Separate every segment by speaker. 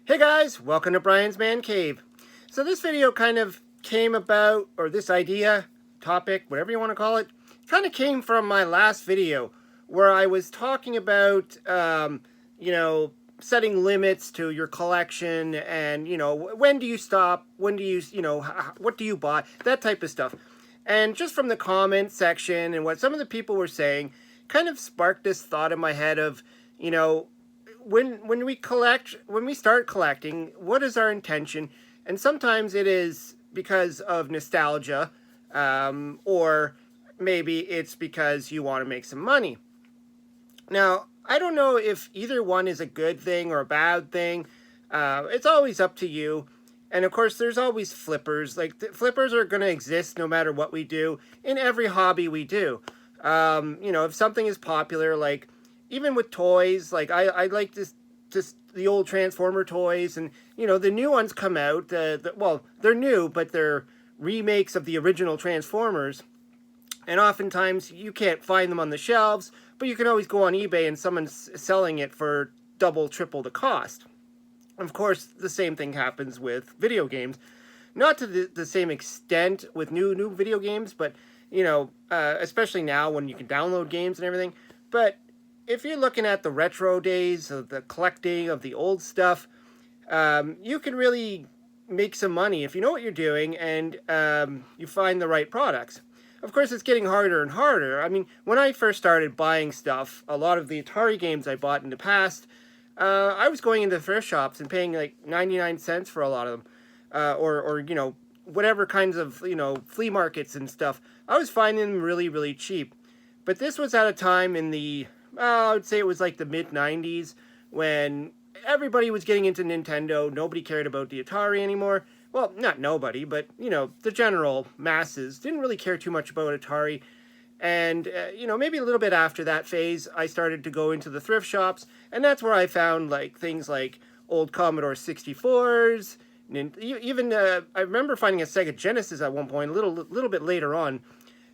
Speaker 1: Hey guys, welcome to Brian's Man Cave. So this video kind of came about, or this idea, topic, whatever you want to call it, kind of came from my last video where I was talking about, setting limits to your collection and, when do you stop, when do you, what do you buy, that type of stuff. And just from the comment section and what some of the people were saying, kind of sparked this thought in my head of, when we start collecting, what is our intention? And sometimes it is because of nostalgia, or maybe it's because you want to make some money. Now, I don't know if either one is a good thing or a bad thing. It's always up to you. And of course, there's always flippers. Like, flippers are going to exist no matter what we do in every hobby we do. If something is popular, like even with toys, like I like the old Transformer toys, and the new ones come out. Well, they're new, but they're remakes of the original Transformers, and oftentimes you can't find them on the shelves, but you can always go on eBay and someone's selling it for double, triple the cost. Of course, the same thing happens with video games, not to the same extent with new video games, but especially now when you can download games and everything. But if you're looking at the retro days of the collecting of the old stuff, you can really make some money if you know what you're doing and you find the right products. Of course, it's getting harder and harder. I mean, when I first started buying stuff, a lot of the Atari games I bought in the past, I was going into thrift shops and paying like 99 cents for a lot of them, or whatever kinds of flea markets and stuff. I was finding them really, really cheap. But this was at a time in the I would say it was like the mid-90s when everybody was getting into Nintendo. Nobody cared about the Atari anymore. Well, not nobody, but, the general masses didn't really care too much about Atari. And, maybe a little bit after that phase, I started to go into the thrift shops. And that's where I found, like, things like old Commodore 64s. Even, I remember finding a Sega Genesis at one point, a little bit later on.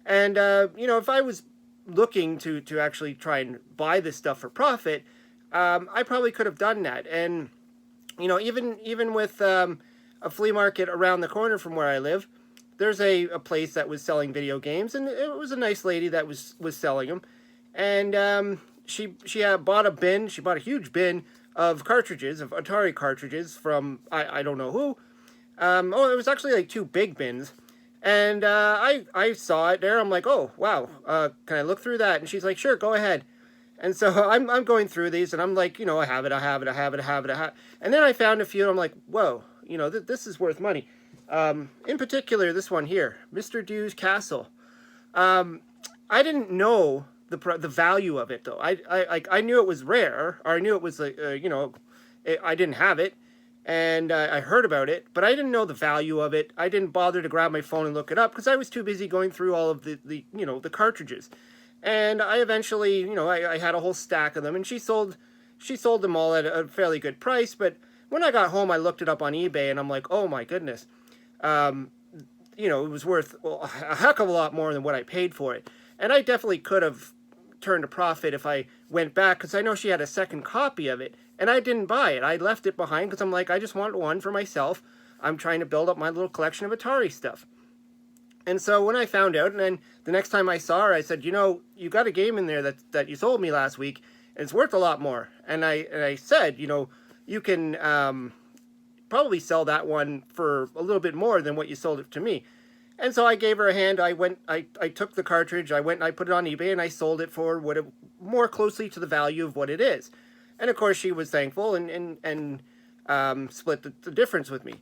Speaker 1: And, if I was looking to actually try and buy this stuff for profit, I probably could have done that. And even with a flea market around the corner from where I live, there's a place that was selling video games, and it was a nice lady that was selling them. And she bought a bin. She bought a huge bin of cartridges, of Atari cartridges from I don't know who. It was actually like two big bins. And I saw it there. I'm like, oh, wow, can I look through that? And she's like, sure, go ahead. And so I'm going through these, and I'm like, I have it. And then I found a few, and I'm like, whoa, this is worth money. In particular, this one here, Mr. Dew's Castle. I didn't know the value of it, though. I knew it was rare, or I knew it was, like, I didn't have it. And I heard about it, but I didn't know the value of it. I didn't bother to grab my phone and look it up because I was too busy going through all of the cartridges. And I eventually, I had a whole stack of them, and she sold them all at a fairly good price. But when I got home, I looked it up on eBay, and I'm like, oh my goodness, it was worth a heck of a lot more than what I paid for it. And I definitely could have turned a profit if I went back, because I know she had a second copy of it. And I didn't buy it. I left it behind because I'm like, I just want one for myself. I'm trying to build up my little collection of Atari stuff. And so when I found out, and then the next time I saw her, I said, you got a game in there that you sold me last week, and it's worth a lot more. And I said, you can probably sell that one for a little bit more than what you sold it to me. And so I gave her a hand. I took the cartridge, I went and I put it on eBay, and I sold it for more closely to the value of what it is. And of course, she was thankful and split the difference with me.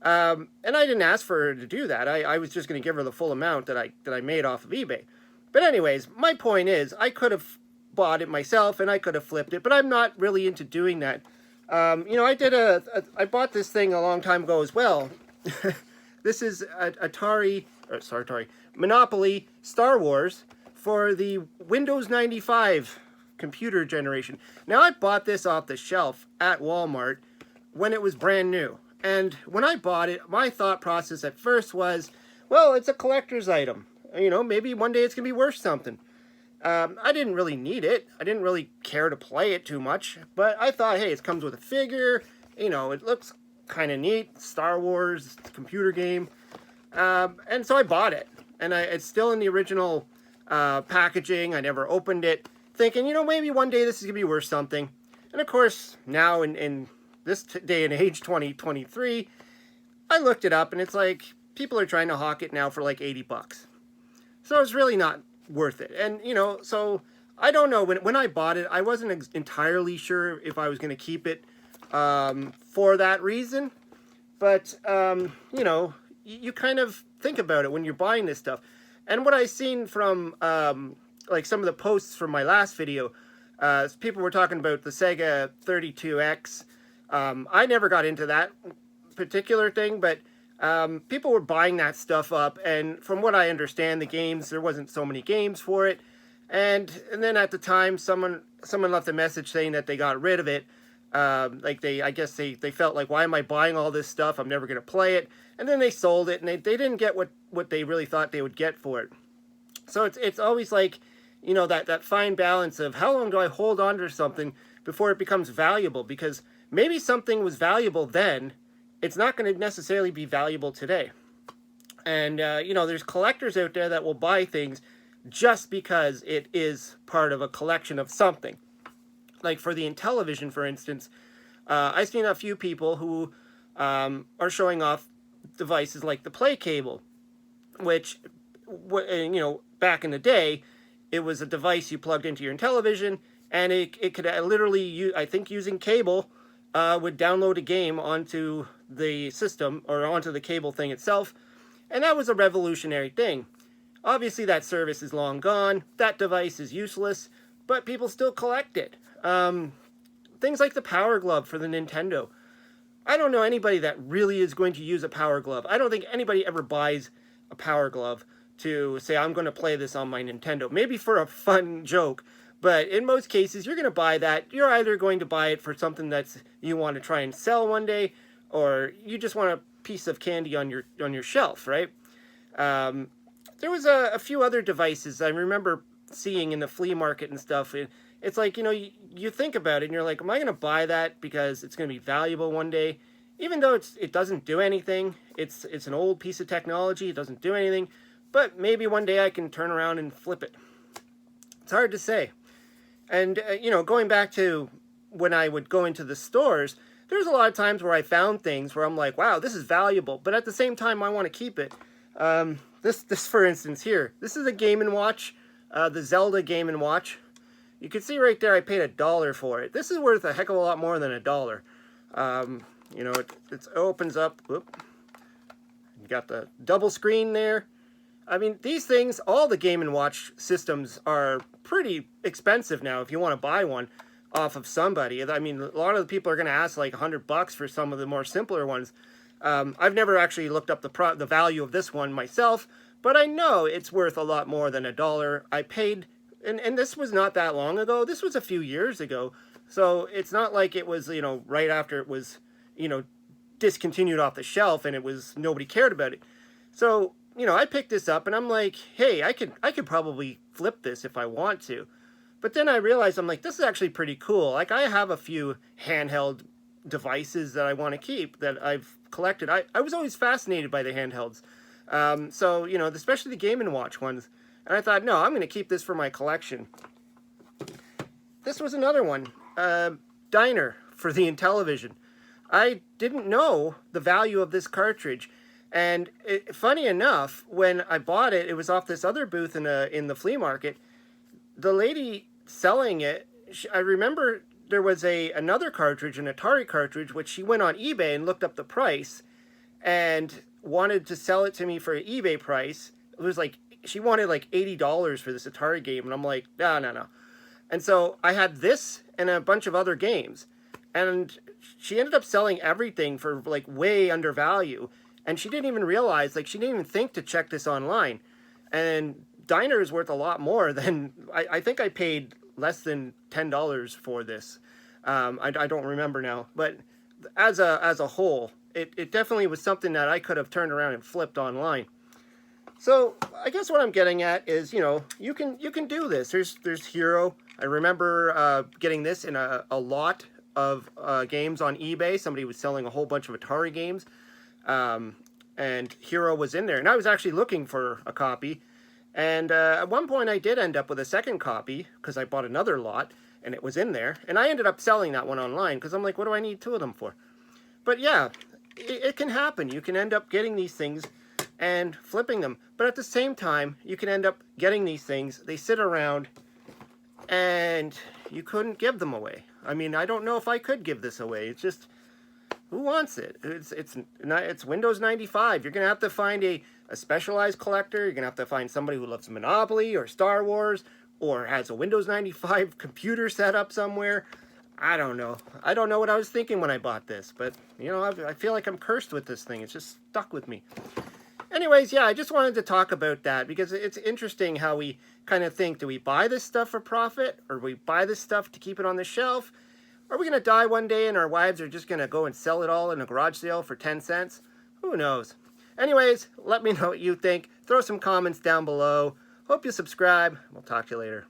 Speaker 1: And I didn't ask for her to do that. I was just going to give her the full amount that I made off of eBay. But anyways, my point is, I could have bought it myself and I could have flipped it, but I'm not really into doing that. I bought this thing a long time ago as well. This is Atari Monopoly Star Wars for the Windows 95 computer generation. Now, I bought this off the shelf at Walmart when it was brand new. And when I bought it, my thought process at first was, well, it's a collector's item. Maybe one day it's going to be worth something. I didn't really need it. I didn't really care to play it too much. But I thought, hey, it comes with a figure. you know, it looks kind of neat. Star Wars computer game. And so I bought it. And it's still in the original packaging. I never opened it, thinking, you know, maybe one day this is going to be worth something. And of course, now in this day and age, 2023, I looked it up, and it's like, people are trying to hawk it now for like $80. So it's really not worth it. And, you know, so I don't know. When I bought it, I wasn't entirely sure if I was going to keep it for that reason. But, you know, you kind of think about it when you're buying this stuff. And what I've seen from, like, some of the posts from my last video, people were talking about the Sega 32X. I never got into that particular thing, but people were buying that stuff up, and from what I understand, the games, there wasn't so many games for it, and then at the time, someone left a message saying that they got rid of it. Like I guess they felt like, why am I buying all this stuff? I'm never going to play it. And then they sold it, and they didn't get what they really thought they would get for it. So it's always like, you know, that fine balance of how long do I hold on to something before it becomes valuable? Because maybe something was valuable then, it's not going to necessarily be valuable today. And, you know, there's collectors out there that will buy things just because it is part of a collection of something. Like for the Intellivision, for instance, I've seen a few people who are showing off devices like the Play Cable, which, you know, back in the day, it was a device you plugged into your Intellivision, and it could literally, I think using cable, would download a game onto the system or onto the cable thing itself, and that was a revolutionary thing. Obviously, that service is long gone. That device is useless, but people still collect it. Things like the Power Glove for the Nintendo. I don't know anybody that really is going to use a Power Glove. I don't think anybody ever buys a Power Glove to say, I'm going to play this on my Nintendo. Maybe for a fun joke, but in most cases, you're going to buy that. You're either going to buy it for something that's you want to try and sell one day, or you just want a piece of candy on your shelf, right? There was a few other devices I remember seeing in the flea market and stuff. It's like, you know, you think about it and you're like, am I going to buy that because it's going to be valuable one day? Even though it doesn't do anything, it's an old piece of technology, it doesn't do anything, but maybe one day I can turn around and flip it. It's hard to say. And, you know, going back to when I would go into the stores, there's a lot of times where I found things where I'm like, wow, this is valuable, but at the same time, I want to keep it. This for instance here, this is a Game & Watch, the Zelda Game & Watch. You can see right there, I paid $1 for it. This is worth a heck of a lot more than $1. You know, it opens up. Whoop. You got the double screen there. I mean, these things, all the Game & Watch systems are pretty expensive now if you want to buy one off of somebody. I mean, a lot of the people are going to ask like $100 for some of the more simpler ones. I've never actually looked up the value of this one myself, but I know it's worth a lot more than $1. I paid, and this was not that long ago. This was a few years ago. So it's not like it was, you know, right after it was, you know, discontinued off the shelf and nobody cared about it. So, you know, I picked this up and I'm like, hey, I could probably flip this if I want to. But then I realized, I'm like, this is actually pretty cool. Like, I have a few handheld devices that I want to keep that I've collected. I was always fascinated by the handhelds. So, you know, especially the Game & Watch ones. And I thought, no, I'm going to keep this for my collection. This was another one. Diner for the Intellivision. I didn't know the value of this cartridge. And funny enough, when I bought it, it was off this other booth in the flea market. The lady selling it, I remember there was another cartridge, an Atari cartridge, which she went on eBay and looked up the price and wanted to sell it to me for an eBay price. It was like, she wanted like $80 for this Atari game. And I'm like, no. And so I had this and a bunch of other games. And she ended up selling everything for like way under value. And she didn't even realize, like, she didn't even think to check this online. And Diner is worth a lot more than, I think I paid less than $10 for this. I don't remember now. But as a whole, it definitely was something that I could have turned around and flipped online. So I guess what I'm getting at is, you know, you can do this. There's Hero. I remember getting this in a lot of games on eBay. Somebody was selling a whole bunch of Atari games, and Hero was in there. And I was actually looking for a copy. And at one point, I did end up with a second copy because I bought another lot, and it was in there. And I ended up selling that one online because I'm like, what do I need two of them for? But yeah, it can happen. You can end up getting these things and flipping them. But at the same time, you can end up getting these things. They sit around, and you couldn't give them away. I mean, I don't know if I could give this away. It's just, who wants it? It's Windows 95. You're going to have to find a specialized collector. You're going to have to find somebody who loves Monopoly or Star Wars or has a Windows 95 computer set up somewhere. I don't know. I don't know what I was thinking when I bought this, but, you know, I feel like I'm cursed with this thing. It's just stuck with me. Anyways, yeah, I just wanted to talk about that because it's interesting how we kind of think, do we buy this stuff for profit, or do we buy this stuff to keep it on the shelf? Are we going to die one day and our wives are just going to go and sell it all in a garage sale for 10 cents? Who knows? Anyways, let me know what you think. Throw some comments down below. Hope you subscribe. We'll talk to you later.